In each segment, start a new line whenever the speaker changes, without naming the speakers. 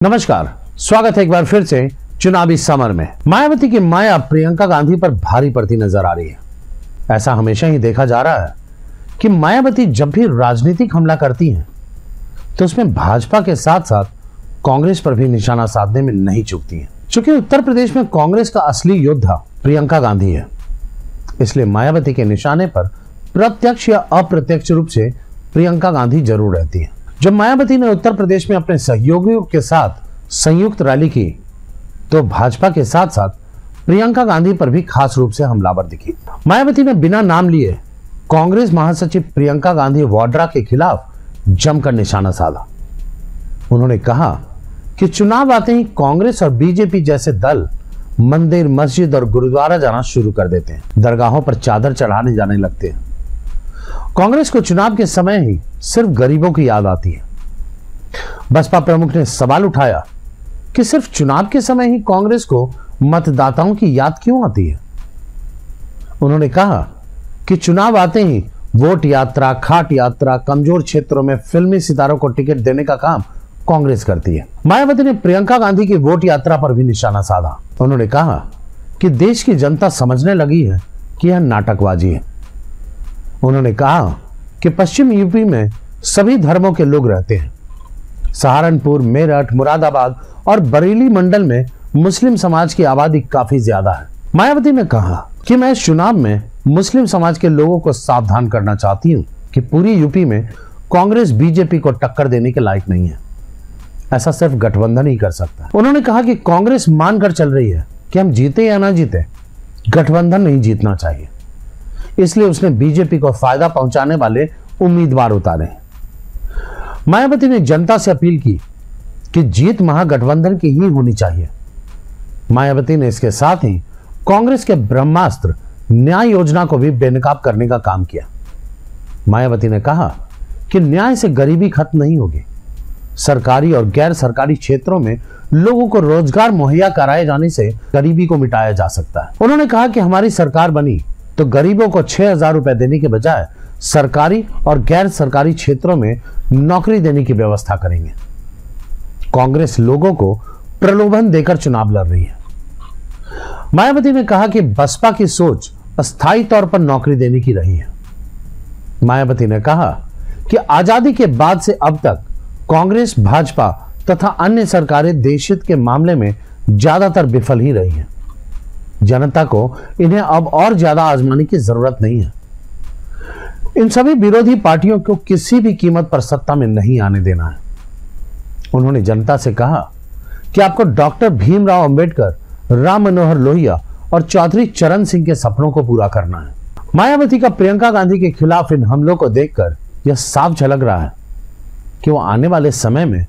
नमस्कार, स्वागत है एक बार फिर से चुनावी समर में। मायावती की माया प्रियंका गांधी पर भारी पड़ती नजर आ रही है। ऐसा हमेशा ही देखा जा रहा है कि मायावती जब भी राजनीतिक हमला करती हैं, तो उसमें भाजपा के साथ साथ कांग्रेस पर भी निशाना साधने में नहीं चूकती हैं। चूंकि उत्तर प्रदेश में कांग्रेस का असली योद्धा प्रियंका गांधी है, इसलिए मायावती के निशाने पर प्रत्यक्ष या अप्रत्यक्ष रूप से प्रियंका गांधी जरूर रहती है। जब मायावती ने उत्तर प्रदेश में अपने सहयोगियों के साथ संयुक्त रैली की, तो भाजपा के साथ साथ प्रियंका गांधी पर भी खास रूप से हमलावर दिखी। मायावती ने बिना नाम लिए कांग्रेस महासचिव प्रियंका गांधी वाड्रा के खिलाफ जमकर निशाना साधा। उन्होंने कहा कि चुनाव आते ही कांग्रेस और बीजेपी जैसे दल मंदिर, मस्जिद और गुरुद्वारा जाना शुरू कर देते हैं, दरगाहों पर चादर चढ़ाने जाने लगते हैं। कांग्रेस को चुनाव के समय ही सिर्फ गरीबों की याद आती है। बसपा प्रमुख ने सवाल उठाया कि सिर्फ चुनाव के समय ही कांग्रेस को मतदाताओं की याद क्यों आती है। उन्होंने कहा कि चुनाव आते ही वोट यात्रा, खाट यात्रा, कमजोर क्षेत्रों में फिल्मी सितारों को टिकट देने का काम कांग्रेस करती है। मायावती ने प्रियंका गांधी की वोट यात्रा पर भी निशाना साधा। उन्होंने कहा कि देश की जनता समझने लगी है कि यह नाटकबाजी है। उन्होंने कहा कि पश्चिम यूपी में सभी धर्मों के लोग रहते हैं। सहारनपुर, मेरठ, मुरादाबाद और बरेली मंडल में मुस्लिम समाज की आबादी काफी ज्यादा है। मायावती ने कहा कि मैं इस चुनाव में मुस्लिम समाज के लोगों को सावधान करना चाहती हूं कि पूरी यूपी में कांग्रेस बीजेपी को टक्कर देने के लायक नहीं है। ऐसा सिर्फ गठबंधन ही कर सकता है। उन्होंने कहा कि कांग्रेस मानकर चल रही है कि हम जीते या ना जीते, गठबंधन नहीं जीतना चाहिए, इसलिए उसने बीजेपी को फायदा पहुंचाने वाले उम्मीदवार उतारे। मायावती ने जनता से अपील की कि जीत महागठबंधन की ही होनी चाहिए। मायावती ने इसके साथ ही कांग्रेस के ब्रह्मास्त्र न्याय योजना को भी बेनकाब करने का काम किया। मायावती ने कहा कि न्याय से गरीबी खत्म नहीं होगी। सरकारी और गैर सरकारी क्षेत्रों में लोगों को रोजगार मुहैया कराए जाने से गरीबी को मिटाया जा सकता है। उन्होंने कहा कि हमारी सरकार बनी तो गरीबों को 6,000 रुपए देने के बजाय सरकारी और गैर सरकारी क्षेत्रों में नौकरी देने की व्यवस्था करेंगे। कांग्रेस लोगों को प्रलोभन देकर चुनाव लड़ रही है। मायावती ने कहा कि बसपा की सोच अस्थायी तौर पर नौकरी देने की रही है। मायावती ने कहा कि आजादी के बाद से अब तक कांग्रेस, भाजपा तथा अन्य सरकारें देश हित के मामले में ज्यादातर विफल ही रही हैं। जनता को इन्हें अब और ज्यादा आजमाने की जरूरत नहीं है। इन सभी विरोधी पार्टियों को किसी भी कीमत पर सत्ता में नहीं आने देना है। उन्होंने जनता से कहा कि आपको डॉक्टर भीमराव अंबेडकर, राम मनोहर लोहिया और चौधरी चरण सिंह के सपनों को पूरा करना है। मायावती का प्रियंका गांधी के खिलाफ इन हमलों को देखकर यह साफ झलक रहा है कि वो आने वाले समय में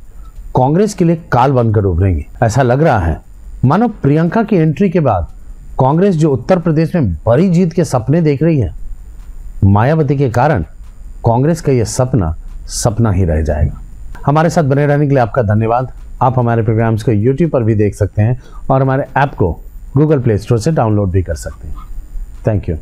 कांग्रेस के लिए काल बनकर उभरेंगी। ऐसा लग रहा है मानो प्रियंका की एंट्री के बाद कांग्रेस जो उत्तर प्रदेश में बड़ी जीत के सपने देख रही है, मायावती के कारण कांग्रेस का यह सपना ही रह जाएगा। हमारे साथ बने रहने के लिए आपका धन्यवाद। आप हमारे प्रोग्राम्स को YouTube पर भी देख सकते हैं और हमारे ऐप को Google Play Store से डाउनलोड भी कर सकते हैं। Thank you.